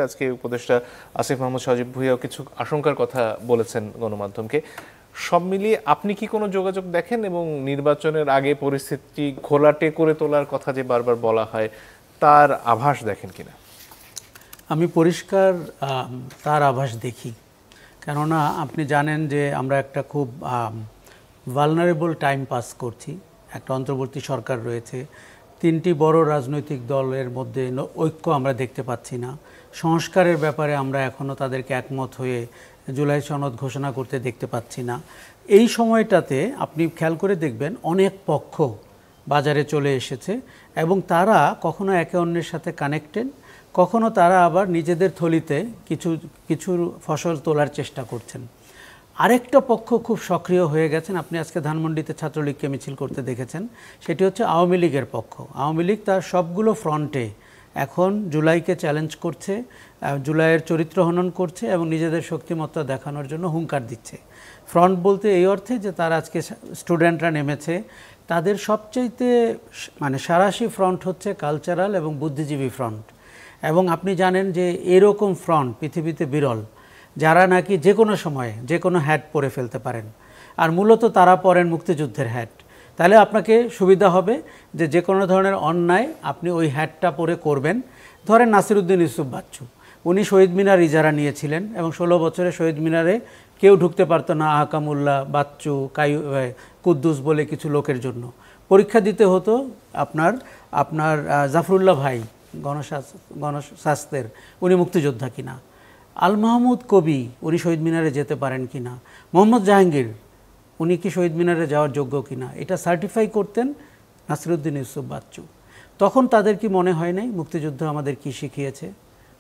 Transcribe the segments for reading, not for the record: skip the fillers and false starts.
আজকে উপদেষ্টা আসিফ মাহমুদ সজীব ভুঁইয়াও কিছু আশঙ্কার কথা বলেছেন গণমাধ্যমকে। সব মিলিয়ে আপনি কি কোনো যোগাযোগ দেখেন এবং নির্বাচনের আগে পরিস্থিতি ঘোলাটে করে তোলার কথা যে বারবার বলা হয় তার আভাস দেখেন কিনা? আমি পরিষ্কার তার আভাস দেখি, কেননা আপনি জানেন যে আমরা একটা খুব ভালনারেবল টাইম পাস করছি। একটা অন্তর্বর্তী সরকার রয়েছে, তিনটি বড় রাজনৈতিক দলের মধ্যে ঐক্য আমরা দেখতে পাচ্ছি না। সংস্কারের ব্যাপারে আমরা এখনও তাদেরকে একমত হয়ে জুলাই সনদ ঘোষণা করতে দেখতে পাচ্ছি না। এই সময়টাতে আপনি খেয়াল করে দেখবেন অনেক পক্ষ বাজারে চলে এসেছে এবং তারা কখনো একে অন্যের সাথে কানেক্টেড, কখনো তারা আবার নিজেদের থলিতে কিছু ফসল তোলার চেষ্টা করছেন। আরেকটা পক্ষ খুব সক্রিয় হয়ে গেছেন, আপনি আজকে ধানমন্ডিতে ছাত্রলীগকে মিছিল করতে দেখেছেন, সেটি হচ্ছে আওয়ামী লীগের পক্ষ। আওয়ামী লীগ তার সবগুলো ফ্রন্টে এখন জুলাইকে চ্যালেঞ্জ করছে, জুলাইয়ের চরিত্র হনন করছে এবং নিজেদের শক্তিমত্তা দেখানোর জন্য হুঙ্কার দিচ্ছে। ফ্রন্ট বলতে এই অর্থে যে তারা আজকে স্টুডেন্টরা নেমেছে, তাদের সবচাইতে সাঁড়াশি ফ্রন্ট হচ্ছে কালচারাল এবং বুদ্ধিজীবী ফ্রন্ট। এবং আপনি জানেন যে এরকম ফ্রন্ট পৃথিবীতে বিরল, যারা নাকি যে কোনো সময়ে যে কোনো হ্যাট পরে ফেলতে পারেন। আর মূলত তারা পরেন মুক্তিযুদ্ধের হ্যাট। তাহলে আপনাকে সুবিধা হবে যে কোনো ধরনের অন্যায় আপনি ওই হ্যাটটা পরে করবেন। ধরেন নাসিরউদ্দিন ইউসুফ বাচ্চু, উনি শহীদ মিনার ইজারা নিয়েছিলেন এবং 16 বছরে শহীদ মিনারে কেউ ঢুকতে পারতো না, আহকামুল্লাহ, বাচ্চু, কুদ্দুস বলে কিছু লোকের জন্য। পরীক্ষা দিতে হতো আপনার জাফরুল্লাহ ভাই গণস্বাস্থ্যের, উনি মুক্তিযোদ্ধা কিনা। আল মাহমুদ কবি, উনি শহীদ মিনারে যেতে পারেন কিনা। মোহাম্মদ জাহাঙ্গীর, উনি কি শহীদ মিনারে যাওয়ার যোগ্য কিনা, এটা সার্টিফাই করতেন নাসিরউদ্দিন ইউসুফ বাচ্চু। তখন তাদের কি মনে হয় নাই মুক্তিযুদ্ধ আমাদের কি শিখিয়েছে?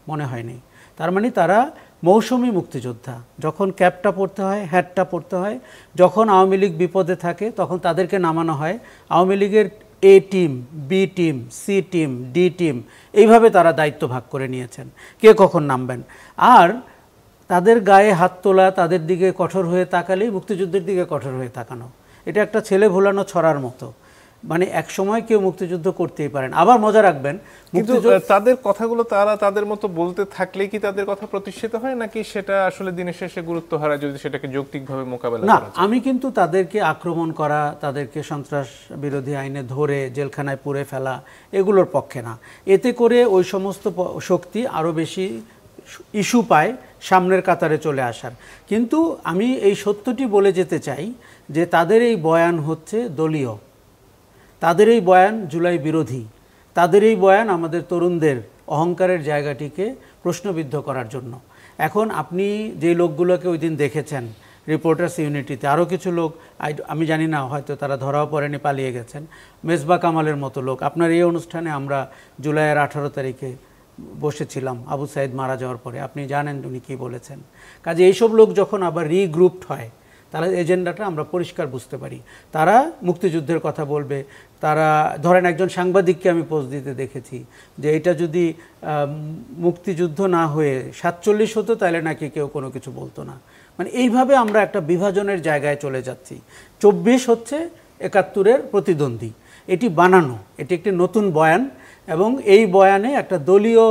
মনে হয় নাই। তার মানে তারা মৌসুমী মুক্তিযোদ্ধা। যখন ক্যাপটা পরতে হয়, হ্যাটটা পরতে হয়, যখন আওয়ামী লীগ বিপদে থাকে তখন তাদেরকে নামানো হয়। আওয়ামী লীগের A team, B team, C team, D team, এইভাবে তারা দায়িত্ব ভাগ করে নিয়েছেন কে কখন নামবেন। আর তাদের গায়ে হাত তোলা, তাদের দিকে কঠোর হয়ে তাকালেই মুক্তিযুদ্ধের দিকে কঠোর হয়ে তাকানো, এটা একটা ছেলে ভোলানো ছড়ার মতো। মানে এক সময় কেউ মুক্তিযুদ্ধ করতেই পারেন। আবার মজা রাখবেন, কিন্তু তাদের কথাগুলো তারা তাদের মতো বলতে থাকলে কি তাদের কথা প্রতিষ্ঠিত হয়, নাকি সেটা আসলে দিনের শেষে গুরুত্ব হারায় যদি সেটাকে যৌক্তিকভাবে মোকাবেলা করা যায়? আমি কিন্তু তাদেরকে আক্রমণ করা, তাদেরকে সন্ত্রাস বিরোধী আইনে ধরে জেলখানায় পুরে ফেলা এগুলোর পক্ষে না। এতে করে ওই সমস্ত শক্তি আরও বেশি ইস্যু পায় সামনের কাতারে চলে আসার। কিন্তু আমি এই সত্যটি বলে যেতে চাই যে তাদের এই বয়ান হচ্ছে দলীয়, তাদের এই বয়ান জুলাই বিরোধী, তাদের এই বয়ান আমাদের তরুণদের অহংকারের জায়গাটিকে প্রশ্নবিদ্ধ করার জন্য। এখন আপনি যে লোকগুলোকে ওই দিন দেখেছেন রিপোর্টার্স ইউনিটিতে, আরও কিছু লোক আমি জানি না, হয়তো তারা ধরাও পড়েনি, পালিয়ে গেছেন, মেজবা কামালের মতো লোক। আপনার এই অনুষ্ঠানে আমরা জুলাইয়ের 18 তারিখে বসেছিলাম আবু সাইদ মারা যাওয়ার পরে, আপনি জানেন উনি কী বলেছেন। কাজে এইসব লোক যখন আবার রিগ্রুপড হয়, তাহলে এজেন্ডাটা আমরা পরিষ্কার বুঝতে পারি। তারা মুক্তিযুদ্ধের কথা বলবে। তারা ধরেন একজন সাংবাদিককে আমি পোস্ট দিতে দেখেছি যে এটা যদি মুক্তিযুদ্ধ না হয়ে 47 হতো তাহলে নাকি কেউ কোনো কিছু বলতো না। মানে এইভাবে আমরা একটা বিভাজনের জায়গায় চলে যাচ্ছি। 24 হচ্ছে 71-এর প্রতিদ্বন্দ্বী, এটি বানানো, এটি একটি নতুন বয়ান এবং এই বয়ানে একটা দলীয়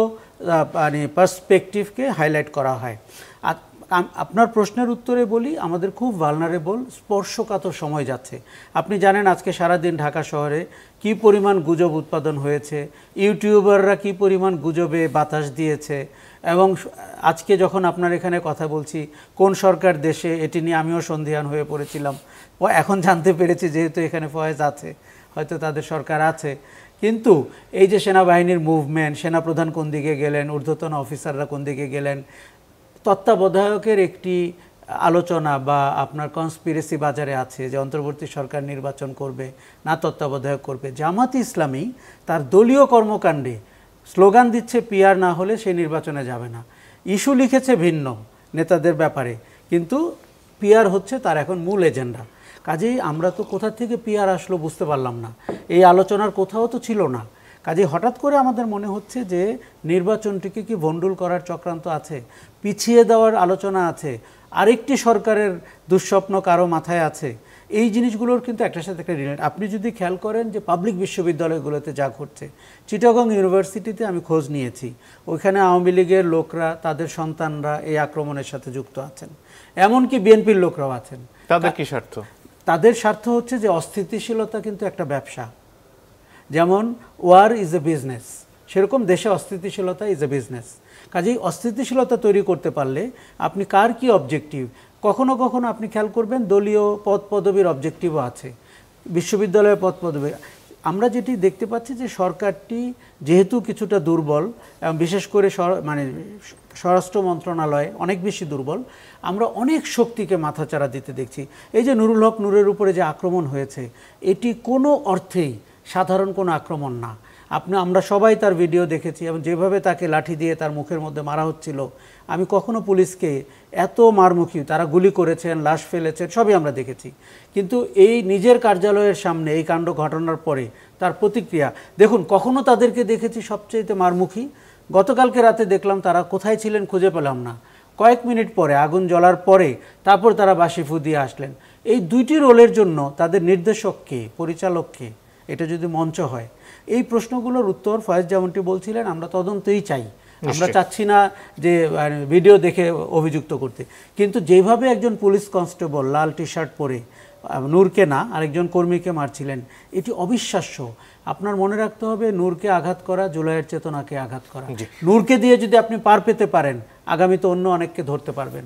পার্সপেক্টিভকে হাইলাইট করা হয়। আর আপনার প্রশ্নের উত্তরে বলি, আমাদের খুব ভালনারেবল, স্পর্শকাতর সময় যাচ্ছে। আপনি জানেন আজকে সারাদিন ঢাকা শহরে কি পরিমাণ গুজব উৎপাদন হয়েছে, ইউটিউবাররা কি পরিমাণ গুজবে বাতাস দিয়েছে। এবং আজকে যখন আপনার এখানে কথা বলছি কোন সরকার দেশে, এটি নিয়ে আমিও সন্দিহান হয়ে পড়েছিলাম। এখন জানতে পেরেছি যেহেতু এখানে ফয়েজ আছে, হয়তো তাদের সরকার আছে। কিন্তু এই যে সেনাবাহিনীর মুভমেন্ট, সেনাপ্রধান কোন দিকে গেলেন, ঊর্ধ্বতন অফিসাররা কোন দিকে গেলেন, তত্ত্বাবধায়কের একটি আলোচনা বা আপনার কনস্পিরেসি বাজারে আছে যে অন্তর্বর্তী সরকার নির্বাচন করবে না তত্ত্বাবধায়ক করবে। জামাত ইসলামী তার দলীয় কর্মকাণ্ডে স্লোগান দিচ্ছে পিআর না হলে সে নির্বাচনে যাবে না। ইস্যু লিখেছে ভিন্ন নেতাদের ব্যাপারে, কিন্তু পিআর হচ্ছে তার এখন মূল এজেন্ডা। কাজেই আমরা তো কোথা থেকে পিআর আসলো বুঝতে পারলাম না, এই আলোচনার কোথাও তো ছিল না। কাজে হঠাৎ করে আমাদের মনে হচ্ছে যে নির্বাচনটিকে কি ভণ্ডুল করার চক্রান্ত আছে, পিছিয়ে দেওয়ার আলোচনা আছে, আরেকটি সরকারের দুঃস্বপ্ন কারো মাথায় আছে। এই জিনিসগুলোর কিন্তু একটার সাথে একটা রিলেট। আপনি যদি খেয়াল করেন যে পাবলিক বিশ্ববিদ্যালয়গুলোতে যা ঘটছে, চিটাগং ইউনিভার্সিটিতে আমি খোঁজ নিয়েছি, ওইখানে আওয়ামী লীগের লোকরা, তাদের সন্তানরা এই আক্রমণের সাথে যুক্ত আছেন, এমনকি বিএনপির লোকরাও আছেন। তাদের কি স্বার্থ? তাদের স্বার্থ হচ্ছে যে অস্থিতিশীলতা কিন্তু একটা ব্যবসা, যেমন ওয়ার ইজ এ বিজনেস, সেরকম দেশে অস্থিতিশীলতা ইজ এ বিজনেস। কাজেই অস্থিতিশীলতা তৈরি করতে পারলে আপনি কার কি অবজেক্টিভ, কখনো কখনো আপনি খেয়াল করবেন দলীয় পদ পদবীর অবজেক্টিভও আছে, বিশ্ববিদ্যালয়ের পদ পদবী। আমরা যেটি দেখতে পাচ্ছি যে সরকারটি যেহেতু কিছুটা দুর্বল, এবং বিশেষ করে মানে স্বরাষ্ট্র মন্ত্রণালয় অনেক বেশি দুর্বল, আমরা অনেক শক্তিকে মাথাচাড়া দিতে দেখছি। এই যে নুরুল হক নূরের উপরে যে আক্রমণ হয়েছে, এটি কোনো অর্থেই সাধারণ কোনো আক্রমণ না। আমরা সবাই তার ভিডিও দেখেছি, এবং যেভাবে তাকে লাঠি দিয়ে তার মুখের মধ্যে মারা হচ্ছিল, আমি কখনো পুলিশকে এত মারমুখী, তারা গুলি করেছেন, লাশ ফেলেছেন, সবই আমরা দেখেছি। কিন্তু এই নিজের কার্যালয়ের সামনে এই কাণ্ড ঘটনার পরে তার প্রতিক্রিয়া দেখুন, কখনো তাদেরকে দেখেছি সবচেয়ে মারমুখী, গতকালকে রাতে দেখলাম তারা কোথায় ছিলেন খুঁজে পেলাম না, কয়েক মিনিট পরে আগুন জ্বলার পরে তারপর তারা বাঁশি ফু দিয়ে আসলেন। এই দুইটি রোলের জন্য তাদের নির্দেশককে, পরিচালককে, এটা যদি মঞ্চ হয়, এই প্রশ্নগুলোর উত্তর ফয়েজ যেমনটি বলছিলেন আমরা তদন্তই চাই। আমরা চাচ্ছি না যে ভিডিও দেখে অভিযুক্ত করতে, কিন্তু যেভাবে একজন পুলিশ কনস্টেবল লাল টি শার্ট পরে নূরকে না আরেকজন কর্মীকে মারছিলেন, এটি অবিশ্বাস্য। আপনার মনে রাখতে হবে, নূরকে আঘাত করা জুলাইয়ের চেতনাকে আঘাত করা। নূরকে দিয়ে যদি আপনি পার পেতে পারেন, আগামীতে অন্য অনেককে ধরতে পারবেন।